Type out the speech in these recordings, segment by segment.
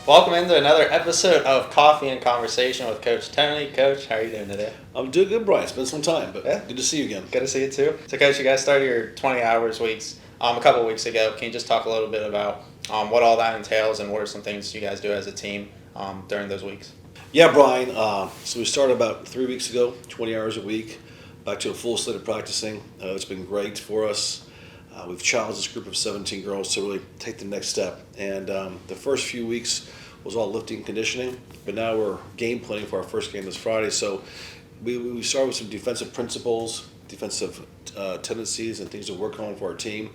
Welcome into another episode of Coffee and Conversation with Coach Tony. Coach, how are you doing today? I'm doing good, Brian. It's been some time, but Yeah. good to see you again. Good to see you too. So, Coach, you guys started your 20 hours weeks a couple weeks ago. Can you just talk a little bit about what all that entails and what are some things you guys do as a team during those weeks? Yeah, Brian. So we started about 3 weeks ago, 20 hours a week, back to a full slate of practicing. It's been great for us. We've challenged this group of 17 girls to really take the next step. And the first few weeks was all lifting and conditioning, but now we're game planning for our first game this Friday. So we started with some defensive principles, defensive tendencies, and things to work on for our team.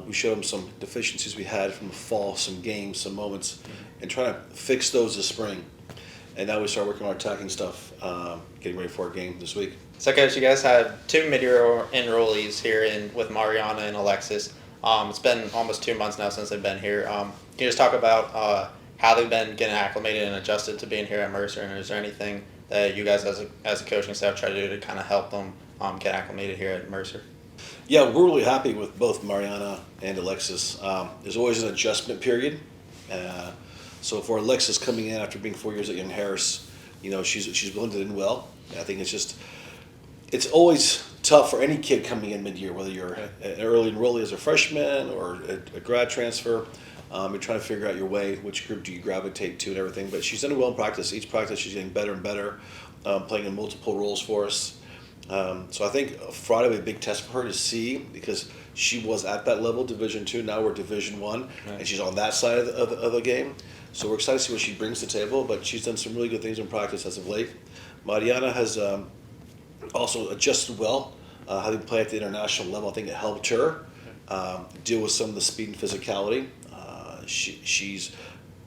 We showed them some deficiencies we had from the fall, some games, some moments, and trying to fix those this spring. And now we start working on our attacking stuff, getting ready for our game this week. So, Coach, you guys have two Midyear enrollees here with Mariana and Alexis. It's been almost 2 months now since they've been here. Can you just talk about how they've been getting acclimated and adjusted to being here at Mercer? And is there anything that you guys as a coaching staff try to do to kind of help them get acclimated here at Mercer? Yeah, we're really happy with both Mariana and Alexis. There's always an adjustment period. So for Alexis coming in after being 4 years at Young Harris, she's blended in well. I think it's always tough for any kid coming in mid-year, whether you're an early enrollee as a freshman or a grad transfer. You're trying to figure out your way, which group do you gravitate to and everything. But she's done well in practice. Each practice she's getting better and better, playing in multiple roles for us. So I think Friday will be a big test for her to see, because she was at that level, Division II. Now we're Division I, and she's on that side of the game. So we're excited to see what she brings to the table, but she's done some really good things in practice as of late. Mariana has also adjusted well, having played at the international level. I think it helped her deal with some of the speed and physicality. She's,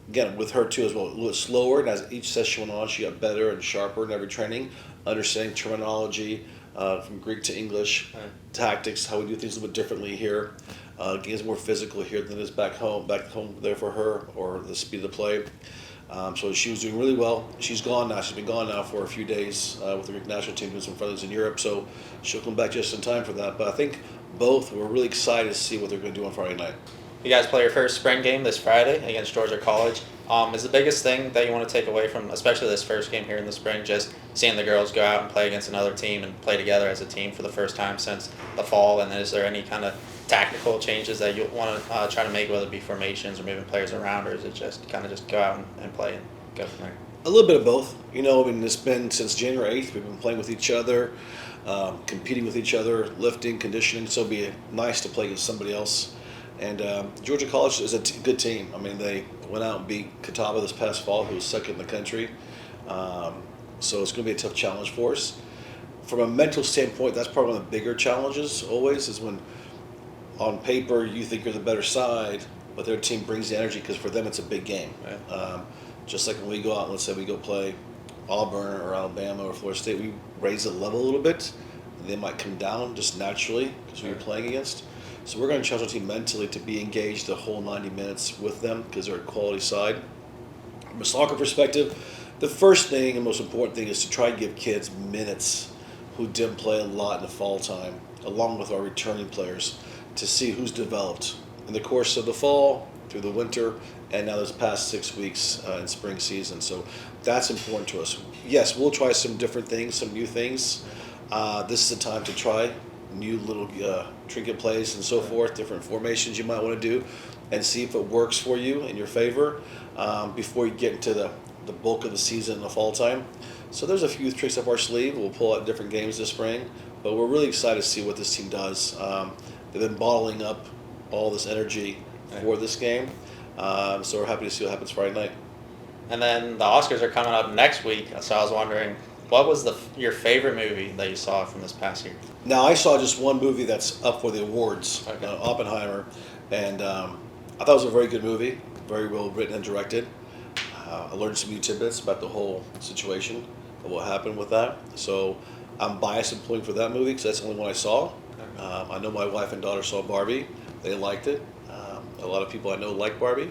again, with her too as well, a little slower, and as each session went on, she got better and sharper in every training, understanding terminology from Greek to English, tactics, how we do things a little bit differently here. Game's more physical here than it is back home there for her, or the speed of the play. So she was doing really well. She's gone now. She's been gone now for a few days with the Greek national team doing some friendlies in Europe, so she'll come back just in time for that. But I think both, we're really excited to see what they're going to do on Friday night. You guys play your first spring game this Friday against Georgia College. Is the biggest thing that you want to take away from, especially this first game here in the spring, just seeing the girls go out and play against another team and play together as a team for the first time since the fall? And then is there any kind of tactical changes that you want to try to make, whether it be formations or moving players around, or is it just kind of just go out and play and go from there? A little bit of both. It's been since January 8th. We've been playing with each other, competing with each other, lifting, conditioning. So it'd be nice to play against somebody else. And Georgia College is a good team. I mean, they went out and beat Catawba this past fall, who was second in the country. So it's going to be a tough challenge for us. From a mental standpoint, that's probably one of the bigger challenges always, is when on paper you think you're the better side, but their team brings the energy, because for them it's a big game. Right. Just like when we go out, let's say we go play Auburn or Alabama or Florida State, we raise the level a little bit. They might come down just naturally because who you're playing against. So we're going to challenge our team mentally to be engaged the whole 90 minutes with them, because they're a quality side. From a soccer perspective, the first thing and most important thing is to try and give kids minutes who didn't play a lot in the fall time, along with our returning players, to see who's developed in the course of the fall, through the winter, and now this past 6 weeks in spring season. So that's important to us. Yes, we'll try some different things, some new things. This is the time to try new little trinket plays and so forth, different formations you might want to do, and see if it works for you in your favor before you get into the bulk of the season in the fall time. So there's a few tricks up our sleeve. We'll pull out different games this spring, but we're really excited to see what this team does. They've been bottling up all this energy for this game, so we're happy to see what happens Friday night. And then the Oscars are coming up next week, so I was wondering, what was your favorite movie that you saw from this past year? Now, I saw just one movie that's up for the awards, Oppenheimer, and I thought it was a very good movie, very well written and directed. I learned some new tidbits about the whole situation of what happened with that. So I'm biased in pulling for that movie because that's the only one I saw. I know my wife and daughter saw Barbie. They liked it. A lot of people I know like Barbie.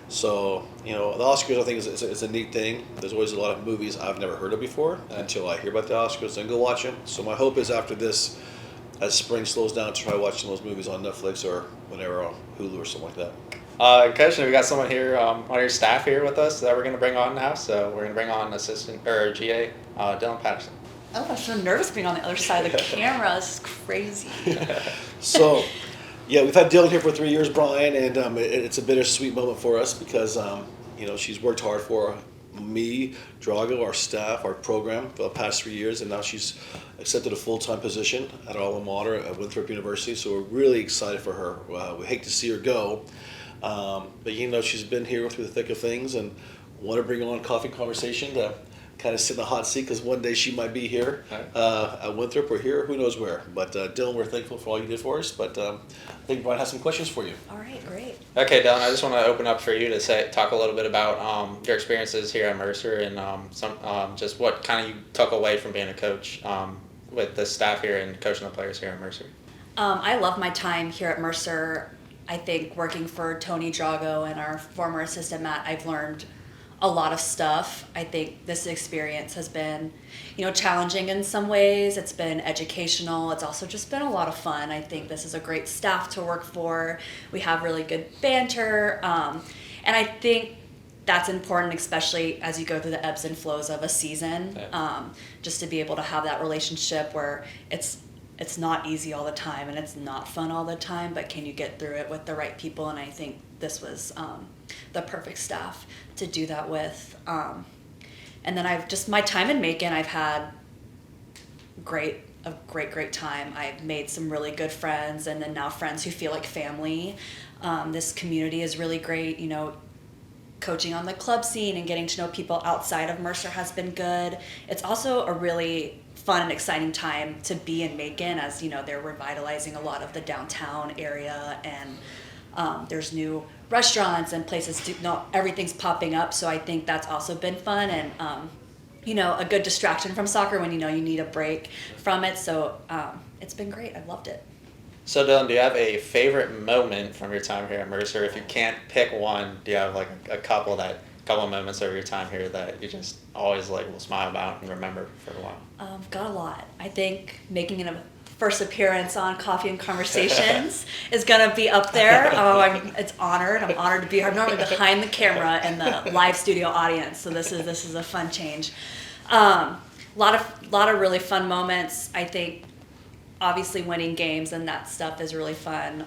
So, the Oscars, I think, is a neat thing. There's always a lot of movies I've never heard of before until I hear about the Oscars, then go watch them. So my hope is after this, as spring slows down, to try watching those movies on Netflix or whenever on Hulu or something like that. Coach, we got someone here on your staff here with us that we're going to bring on now. So we're going to bring on assistant or GA Dylan Patterson. Oh, I'm so nervous being on the other side of the camera. This is crazy. So, yeah, we've had Dylan here for 3 years, Brian, and it's a bittersweet moment for us because she's worked hard for me, Drago, our staff, our program for the past 3 years, and now she's accepted a full-time position at our alma mater at Winthrop University. So we're really excited for her. We hate to see her go, but she's been here through the thick of things, and want to bring on coffee conversation to kind of sit in the hot seat because one day she might be here at Winthrop or here, who knows where. But Dylan, we're thankful for all you did for us. But I think Brian has some questions for you. All right, great. Okay, Dylan, I just want to open up for you to talk a little bit about your experiences here at Mercer and just what kind of you took away from being a coach with the staff here and coaching the players here at Mercer. I love my time here at Mercer. I think working for Tony Drago and our former assistant Matt, I've learned a lot of stuff. I think this experience has been, challenging in some ways. It's been educational. It's also just been a lot of fun. I think this is a great staff to work for. We have really good banter. And I think that's important, especially as you go through the ebbs and flows of a season, just to be able to have that relationship where it's not easy all the time and it's not fun all the time, but can you get through it with the right people? And I think this was the perfect staff to do that with. And then my time in Macon, I've had a great time. I've made some really good friends, and then now friends who feel like family. This community is really great. Coaching on the club scene and getting to know people outside of Mercer has been good. It's also a really fun and exciting time to be in Macon, as they're revitalizing a lot of the downtown area, and there's new restaurants and places everything's popping up. So I think that's also been fun and a good distraction from soccer when you need a break from it. So it's been great. I've loved it. So Dylan, do you have a favorite moment from your time here at Mercer? If you can't pick one, do you have like a couple of moments over your time here that you just always will smile about and remember for a while? I've got a lot. I think making a first appearance on Coffee and Conversations is gonna be up there. I'm honored to be here. I'm normally behind the camera in the live studio audience, so this is a fun change. Lot of really fun moments. I think obviously winning games and that stuff is really fun.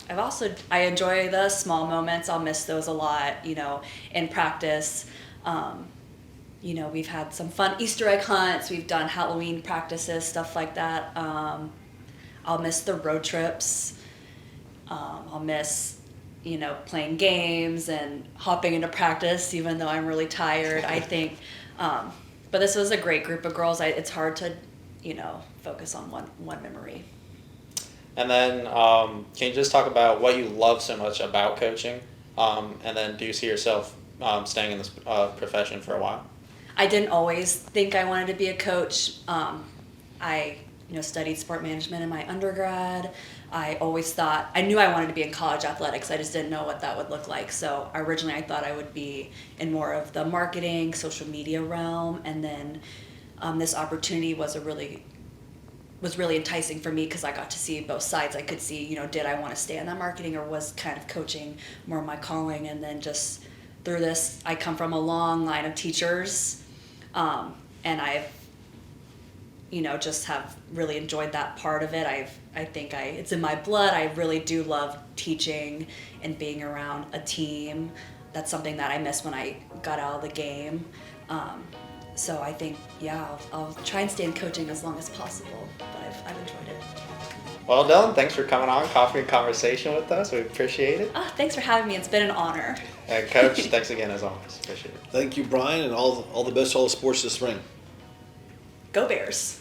I enjoy the small moments. I'll miss those a lot, in practice. We've had some fun Easter egg hunts. We've done Halloween practices, stuff like that. I'll miss the road trips. I'll miss, playing games and hopping into practice, even though I'm really tired. I think, but this was a great group of girls. It's hard to, focus on one memory. And then can you just talk about what you love so much about coaching? And then do you see yourself staying in this profession for a while? I didn't always think I wanted to be a coach. I studied sport management in my undergrad. I always thought, I knew I wanted to be in college athletics. I just didn't know what that would look like. So originally I thought I would be in more of the marketing, social media realm. And then this opportunity was really enticing for me because I got to see both sides. I could see, did I want to stay in that marketing, or was kind of coaching more my calling? And then just through this, I come from a long line of teachers, and I've, just have really enjoyed that part of it. It's in my blood. I really do love teaching and being around a team. That's something that I missed when I got out of the game. So I think, I'll try and stay in coaching as long as possible, but I've enjoyed it. Well, Dylan, thanks for coming on Coffee and Conversation with us. We appreciate it. Thanks for having me. It's been an honor. And Coach, thanks again as always. Appreciate it. Thank you, Brian, and all the best to all the sports this spring. Go Bears.